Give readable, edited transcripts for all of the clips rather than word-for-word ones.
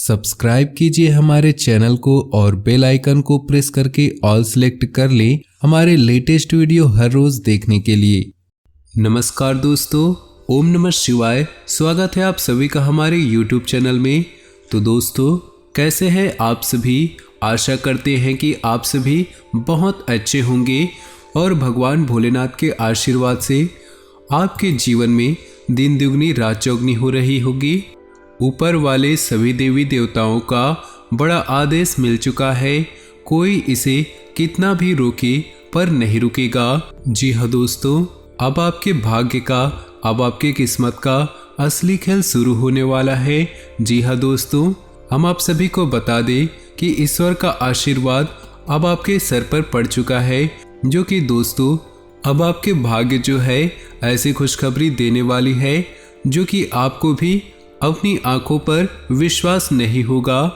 Subscribe कीजिए हमारे channel को और बेल आइकन को प्रेस करके ऑल सेलेक्ट कर लें हमारे लेटेस्ट वीडियो हर रोज देखने के लिए। नमस्कार दोस्तों, ओम नमः शिवाय। स्वागत है आप सभी का हमारे YouTube चैनल में। तो दोस्तों, कैसे हैं आप सभी? आशा करते हैं कि आप सभी बहुत अच्छे होंगे और भगवान भोलेनाथ के आशीर्वाद से आपके जीवन में दिन दुगनी रात चौगनी हो रही होगी। ऊपर वाले सभी देवी देवताओं का बड़ा आदेश मिल चुका है, कोई इसे कितना भी रोके पर नहीं रुकेगा। जी हाँ दोस्तों, अब आपके भाग्य का, अब आपके किस्मत का असली खेल शुरू होने वाला है। जी हाँ दोस्तों, हम आप सभी को बता दें कि ईश्वर का आशीर्वाद अब आपके सर पर पड़ चुका है, जो कि दोस्तों अब आपके भाग्य जो है ऐसी खुशखबरी देने वाली है जो कि आपको भी अपनी आंखों पर विश्वास नहीं होगा।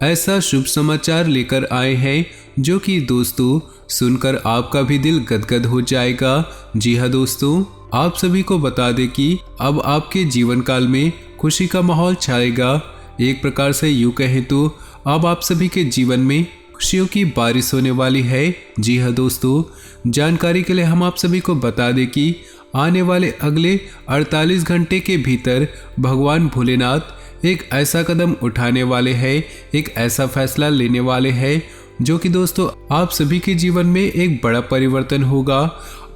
ऐसा शुभ समाचार लेकर आए हैं जो कि दोस्तों सुनकर आपका भी दिल गदगद हो जाएगा। जी हाँ दोस्तों, आप सभी को बता दें कि अब आपके जीवन काल में खुशी का माहौल छाएगा। एक प्रकार से यूँ कहें तो अब आप सभी के जीवन में खुशियों की बारिश होने वाली है। जी हाँ दोस्तों, जानकारी के लिए हम आप सभी को बता दें कि आने वाले अगले 48 घंटे के भीतर भगवान भोलेनाथ एक ऐसा कदम उठाने वाले हैं, एक ऐसा फैसला लेने वाले हैं जो कि दोस्तों आप सभी के जीवन में एक बड़ा परिवर्तन होगा।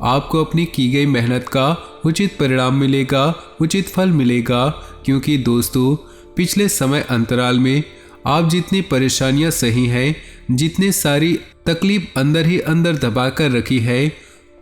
आपको अपनी की गई मेहनत का उचित परिणाम मिलेगा, उचित फल मिलेगा, क्योंकि दोस्तों पिछले समय अंतराल में आप जितनी परेशानियां सही हैं, जितनी सारी तकलीफ अंदर ही अंदर दबा कर रखी है,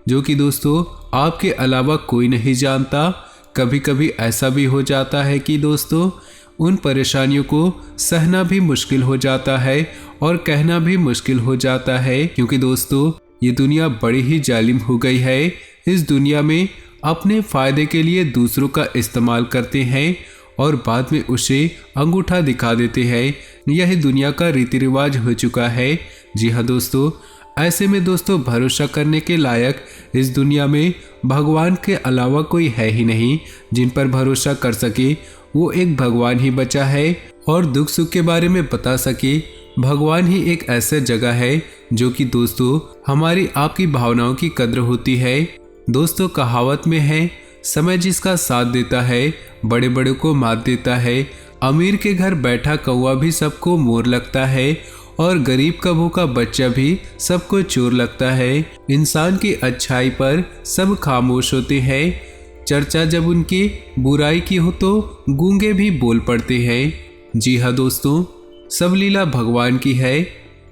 जो कि दोस्तों आपके अलावा कोई नहीं जानता। कभी कभी ऐसा भी हो जाता है कि दोस्तों उन परेशानियों को सहना भी मुश्किल हो जाता है और कहना भी मुश्किल हो जाता है, क्योंकि दोस्तों ये दुनिया बड़ी ही जालिम हो गई है। इस दुनिया में अपने फायदे के लिए दूसरों का इस्तेमाल करते हैं और बाद में उसे अंगूठा दिखा देते हैं। यही दुनिया का रीति रिवाज हो चुका है। जी हाँ दोस्तों, ऐसे में दोस्तों भरोसा करने के लायक इस दुनिया में भगवान के अलावा कोई है ही नहीं। जिन पर भरोसा कर सके वो एक भगवान ही बचा है, और दुख सुख के बारे में बता सके भगवान ही एक ऐसा जगह है जो कि दोस्तों हमारी आपकी भावनाओं की कद्र होती है। दोस्तों कहावत में है, समय जिसका साथ देता है बड़े बड़े को मात देता है। अमीर के घर बैठा कौवा भी सबको मोर लगता है और गरीब का भूखा बच्चा भी सबको चोर लगता है। इंसान की अच्छाई पर सब खामोश होते हैं, चर्चा जब उनकी बुराई की हो तो गूंगे भी बोल पड़ते हैं। जी हाँ दोस्तों, सब लीला भगवान की है,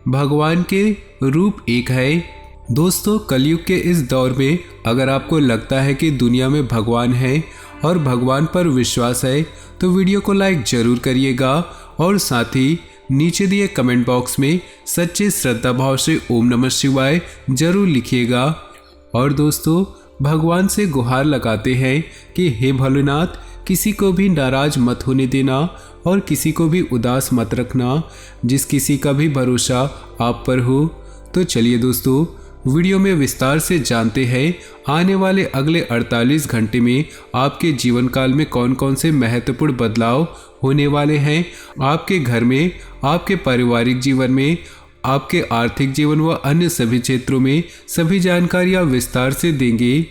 भगवान के रूप एक है। दोस्तों कलयुग के इस दौर में अगर आपको लगता है कि दुनिया में भगवान है और भगवान पर विश्वास है तो वीडियो को लाइक जरूर करिएगा और साथ ही नीचे दिए कमेंट बॉक्स में सच्चे श्रद्धा भाव से ओम नमः शिवाय जरूर लिखिएगा। और दोस्तों भगवान से गुहार लगाते हैं कि हे भोलेनाथ, किसी को भी नाराज मत होने देना और किसी को भी उदास मत रखना, जिस किसी का भी भरोसा आप पर हो। तो चलिए दोस्तों वीडियो में विस्तार से जानते हैं आने वाले अगले 48 घंटे में आपके जीवन काल में कौन कौन से महत्वपूर्ण बदलाव होने वाले हैं। आपके घर में, आपके पारिवारिक जीवन में, आपके आर्थिक जीवन व अन्य सभी क्षेत्रों में सभी जानकारियां विस्तार से देंगे।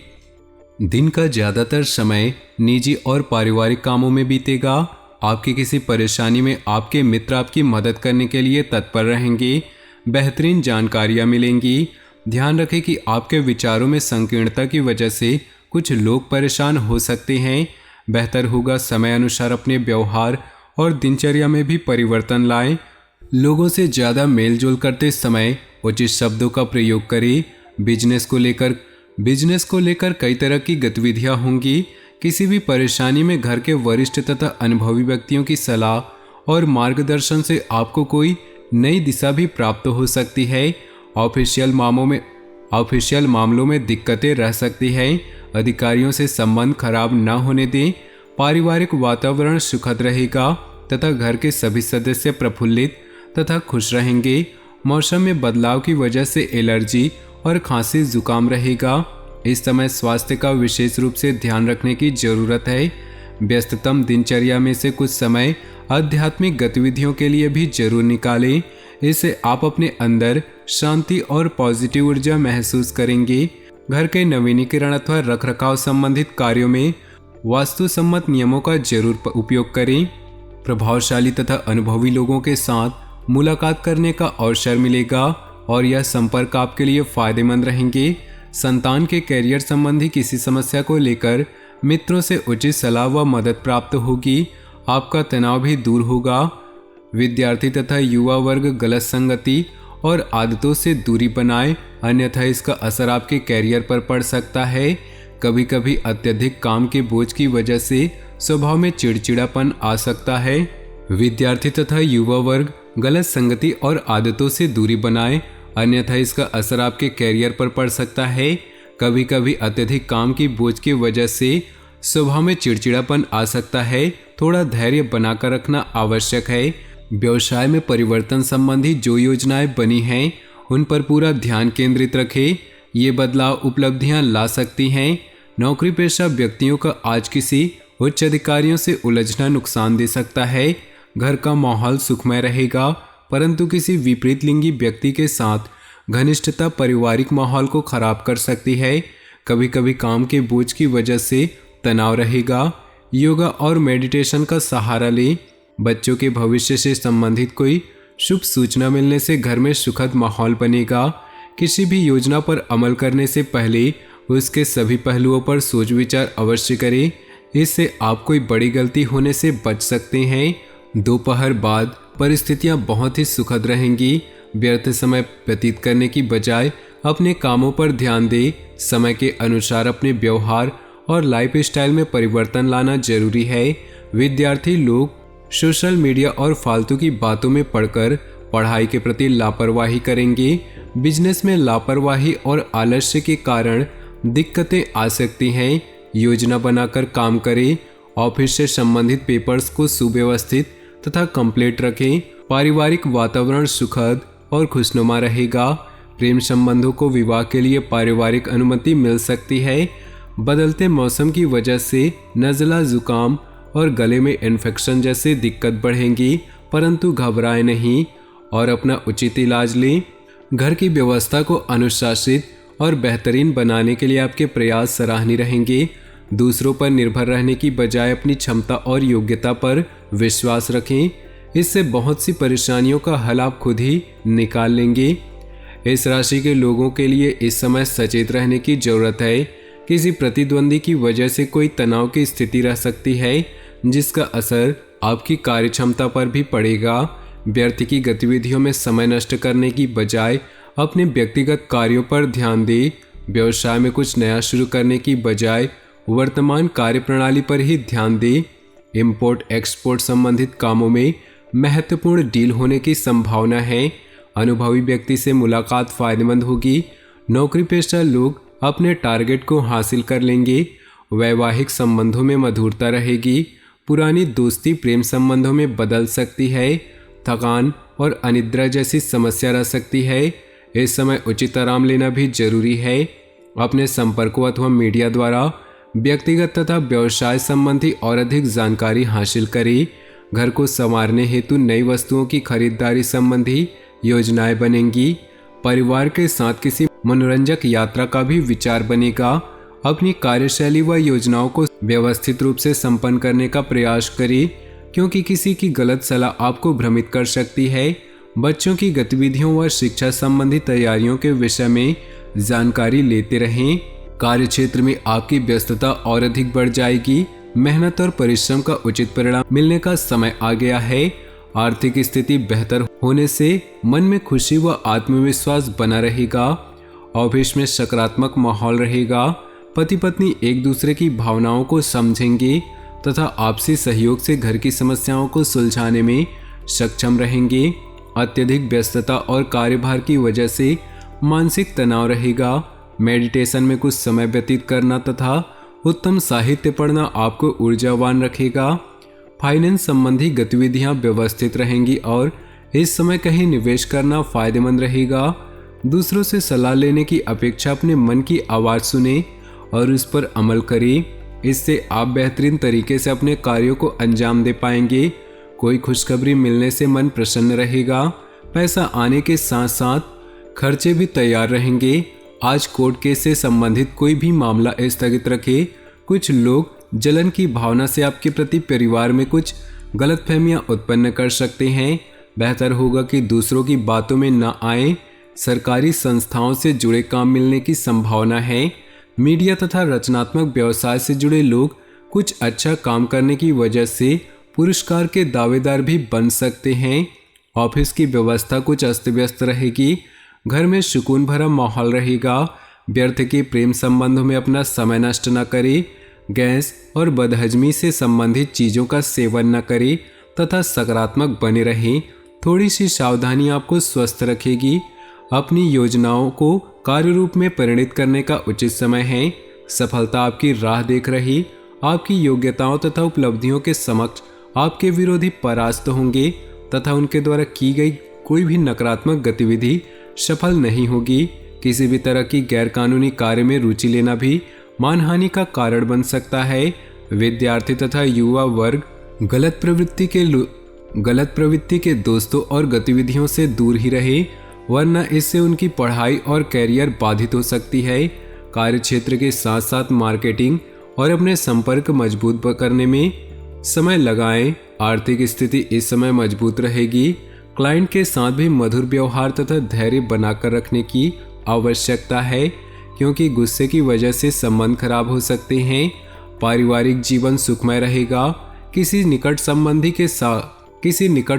दिन का ज़्यादातर समय निजी और पारिवारिक कामों में बीतेगा। आपकी किसी परेशानी में आपके मित्र आपकी मदद करने के लिए तत्पर रहेंगे। बेहतरीन जानकारियाँ मिलेंगी। ध्यान रखें कि आपके विचारों में संकीर्णता की वजह से कुछ लोग परेशान हो सकते हैं। बेहतर होगा समय अनुसार अपने व्यवहार और दिनचर्या में भी परिवर्तन लाएं। लोगों से ज़्यादा मेलजोल करते समय उचित शब्दों का प्रयोग करें। बिजनेस को लेकर कई तरह की गतिविधियां होंगी। किसी भी परेशानी में घर के वरिष्ठ तथा अनुभवी व्यक्तियों की सलाह और मार्गदर्शन से आपको कोई नई दिशा भी प्राप्त हो सकती है। ऑफिशियल मामलों में दिक्कतें रह सकती हैं। अधिकारियों से संबंध खराब न होने दें। पारिवारिक वातावरण सुखद रहेगा तथा घर के सभी सदस्य प्रफुल्लित तथा खुश रहेंगे। मौसम में बदलाव की वजह से एलर्जी और खांसी जुकाम रहेगा। इस समय स्वास्थ्य का विशेष रूप से ध्यान रखने की जरूरत है। व्यस्ततम दिनचर्या में से कुछ समय आध्यात्मिक गतिविधियों के लिए भी जरूर निकालें। इससे आप अपने अंदर शांति और पॉजिटिव ऊर्जा महसूस करेंगे। घर के नवीनीकरण अथवा रखरखाव संबंधित कार्यों में वास्तु सम्मत नियमों का जरूर उपयोग करें। प्रभावशाली तथा अनुभवी लोगों के साथ मुलाकात करने का अवसर मिलेगा और यह संपर्क आपके लिए फायदेमंद रहेंगे। संतान के करियर संबंधी किसी समस्या को लेकर मित्रों से उचित सलाह व मदद प्राप्त होगी। आपका तनाव भी दूर होगा। विद्यार्थी तथा युवा वर्ग गलत संगति और आदतों से दूरी बनाए, अन्यथा इसका असर आपके कैरियर पर पड़ सकता है। कभी कभी अत्यधिक काम के बोझ की वजह से स्वभाव में चिड़चिड़ापन आ सकता है। विद्यार्थी तथा युवा वर्ग गलत संगति और आदतों से दूरी बनाए, अन्यथा इसका असर आपके कैरियर पर पड़ सकता है। कभी कभी अत्यधिक काम की बोझ की वजह से स्वभाव में चिड़चिड़ापन आ सकता है। थोड़ा धैर्य बनाकर रखना आवश्यक है। व्यवसाय में परिवर्तन संबंधी जो योजनाएं बनी हैं उन पर पूरा ध्यान केंद्रित रखें। ये बदलाव उपलब्धियां ला सकती हैं। नौकरी पेशा व्यक्तियों का आज किसी उच्च अधिकारियों से उलझना नुकसान दे सकता है। घर का माहौल सुखमय रहेगा, परंतु किसी विपरीत लिंगी व्यक्ति के साथ घनिष्ठता पारिवारिक माहौल को खराब कर सकती है। कभी कभी काम के बोझ की वजह से तनाव रहेगा। योगा और मेडिटेशन का सहारा लें। बच्चों के भविष्य से संबंधित कोई शुभ सूचना मिलने से घर में सुखद माहौल बनेगा। किसी भी योजना पर अमल करने से पहले उसके सभी पहलुओं पर सोच विचार अवश्य करें। इससे आप कोई बड़ी गलती होने से बच सकते हैं। दोपहर बाद परिस्थितियां बहुत ही सुखद रहेंगी। व्यर्थ समय व्यतीत करने की बजाय अपने कामों पर ध्यान दें। समय के अनुसार अपने व्यवहार और लाइफ स्टाइल में परिवर्तन लाना जरूरी है। विद्यार्थी लोग सोशल मीडिया और फालतू की बातों में पड़कर पढ़ाई के प्रति लापरवाही करेंगे। बिजनेस में लापरवाही और आलस्य के कारण दिक्कतें आ सकती हैं। योजना बनाकर काम करें। ऑफिस से संबंधित पेपर्स को सुव्यवस्थित तथा कंप्लीट रखें। पारिवारिक वातावरण सुखद और खुशनुमा रहेगा। प्रेम संबंधों को विवाह के लिए पारिवारिक अनुमति मिल सकती है। बदलते मौसम की वजह से नज़ला, जुकाम और गले में इन्फेक्शन जैसे दिक्कत बढ़ेंगी, परंतु घबराएं नहीं और अपना उचित इलाज लें। घर की व्यवस्था को अनुशासित और बेहतरीन बनाने के लिए आपके प्रयास सराहनीय रहेंगे। दूसरों पर निर्भर रहने की बजाय अपनी क्षमता और योग्यता पर विश्वास रखें। इससे बहुत सी परेशानियों का हल आप खुद ही निकाल लेंगे। इस राशि के लोगों के लिए इस समय सचेत रहने की जरूरत है। किसी प्रतिद्वंदी की वजह से कोई तनाव की स्थिति रह सकती है, जिसका असर आपकी कार्य क्षमता पर भी पड़ेगा। व्यर्थ की गतिविधियों में समय नष्ट करने की बजाय अपने व्यक्तिगत कार्यों पर ध्यान दें। व्यवसाय में कुछ नया शुरू करने की बजाय वर्तमान कार्यप्रणाली पर ही ध्यान दें। इंपोर्ट एक्सपोर्ट संबंधित कामों में महत्वपूर्ण डील होने की संभावना है। अनुभवी व्यक्ति से मुलाकात फायदेमंद होगी। नौकरी पेशा लोग अपने टारगेट को हासिल कर लेंगे। वैवाहिक संबंधों में मधुरता रहेगी। पुरानी दोस्ती प्रेम संबंधों में बदल सकती है। थकान और अनिद्रा जैसी समस्या रह सकती है। इस समय उचित आराम लेना भी जरूरी है। अपने संपर्कों अथवा मीडिया द्वारा व्यक्तिगत तथा व्यवसाय संबंधी और अधिक जानकारी हासिल करें। घर को संवारने हेतु नई वस्तुओं की खरीदारी संबंधी योजनाएं बनेंगी। परिवार के साथ किसी मनोरंजक यात्रा का भी विचार बनेगा। अपनी कार्यशैली व योजनाओं को व्यवस्थित रूप से संपन्न करने का प्रयास करें, क्योंकि किसी की गलत सलाह आपको भ्रमित कर सकती है। बच्चों की गतिविधियों व शिक्षा संबंधी तैयारियों के विषय में जानकारी लेते रहें। कार्यक्षेत्र में आपकी व्यस्तता और अधिक बढ़ जाएगी। मेहनत और परिश्रम का उचित परिणाम मिलने का समय आ गया है। आर्थिक स्थिति बेहतर होने से मन में खुशी व आत्मविश्वास बना रहेगा। ऑफिस में सकारात्मक माहौल रहेगा। पति पत्नी एक दूसरे की भावनाओं को समझेंगे तथा आपसी सहयोग से घर की समस्याओं को सुलझाने में सक्षम रहेंगे। अत्यधिक व्यस्तता और कार्यभार की वजह से मानसिक तनाव रहेगा। मेडिटेशन में कुछ समय व्यतीत करना तथा उत्तम साहित्य पढ़ना आपको ऊर्जावान रखेगा। फाइनेंस संबंधी गतिविधियां व्यवस्थित रहेंगी और इस समय कहीं निवेश करना फायदेमंद रहेगा। दूसरों से सलाह लेने की अपेक्षा अपने मन की आवाज़ सुने और उस पर अमल करें। इससे आप बेहतरीन तरीके से अपने कार्यों को अंजाम दे पाएंगे। कोई खुशखबरी मिलने से मन प्रसन्न रहेगा। पैसा आने के साथ साथ खर्चे भी तैयार रहेंगे। आज कोर्ट केस से संबंधित कोई भी मामला स्थगित रखें। कुछ लोग जलन की भावना से आपके प्रति परिवार में कुछ गलतफहमियां उत्पन्न कर सकते हैं। बेहतर होगा कि दूसरों की बातों में न आए। सरकारी संस्थाओं से जुड़े काम मिलने की संभावना है। मीडिया तथा रचनात्मक व्यवसाय से जुड़े लोग कुछ अच्छा काम करने की वजह से पुरस्कार के दावेदार भी बन सकते हैं। ऑफिस की व्यवस्था कुछ अस्त व्यस्त रहेगी। घर में सुकून भरा माहौल रहेगा। व्यर्थ के प्रेम संबंधों में अपना समय नष्ट न करें। गैस और बदहजमी से संबंधित चीज़ों का सेवन न करें तथा सकारात्मक बने रहें। थोड़ी सी सावधानी आपको स्वस्थ रखेगी। अपनी योजनाओं को कार्य रूप में परिणित करने का उचित समय है। सफलता आपकी राह देख रही। आपकी योग्यताओं तथा उपलब्धियों के समक्ष आपके विरोधी परास्त होंगे तथा उनके द्वारा की गई कोई भी नकारात्मक गतिविधि सफल नहीं होगी। किसी भी तरह की गैरकानूनी कार्य में रुचि लेना भी मानहानि का कारण बन सकता है। विद्यार्थी तथा युवा वर्ग गलत प्रवृत्ति के दोस्तों और गतिविधियों से दूर ही रहे, वरना इससे उनकी पढ़ाई और कैरियर बाधित हो सकती है। कार्य क्षेत्र के साथ साथ मार्केटिंग और अपने संपर्क मजबूत करने में समय लगाएं। आर्थिक स्थिति इस समय मजबूत रहेगी। क्लाइंट के साथ भी मधुर व्यवहार तथा धैर्य बनाकर रखने की आवश्यकता है, क्योंकि गुस्से की वजह से संबंध खराब हो सकते हैं। पारिवारिक जीवन सुखमय रहेगा। किसी निकट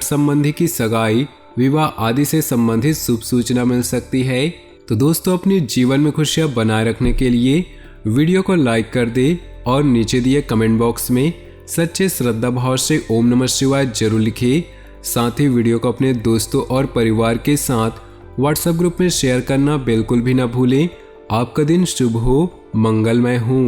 संबंधी की सगाई, विवाह आदि से संबंधित शुभ सूचना मिल सकती है। तो दोस्तों, अपने जीवन में खुशियां बनाए रखने के लिए वीडियो को लाइक कर दे और नीचे दिए कमेंट बॉक्स में सच्चे श्रद्धा भाव से ओम नमः शिवाय जरूर लिखें। साथ ही वीडियो को अपने दोस्तों और परिवार के साथ व्हाट्सएप ग्रुप में शेयर करना बिल्कुल भी ना भूलें। आपका दिन शुभ हो, मंगलमय हो।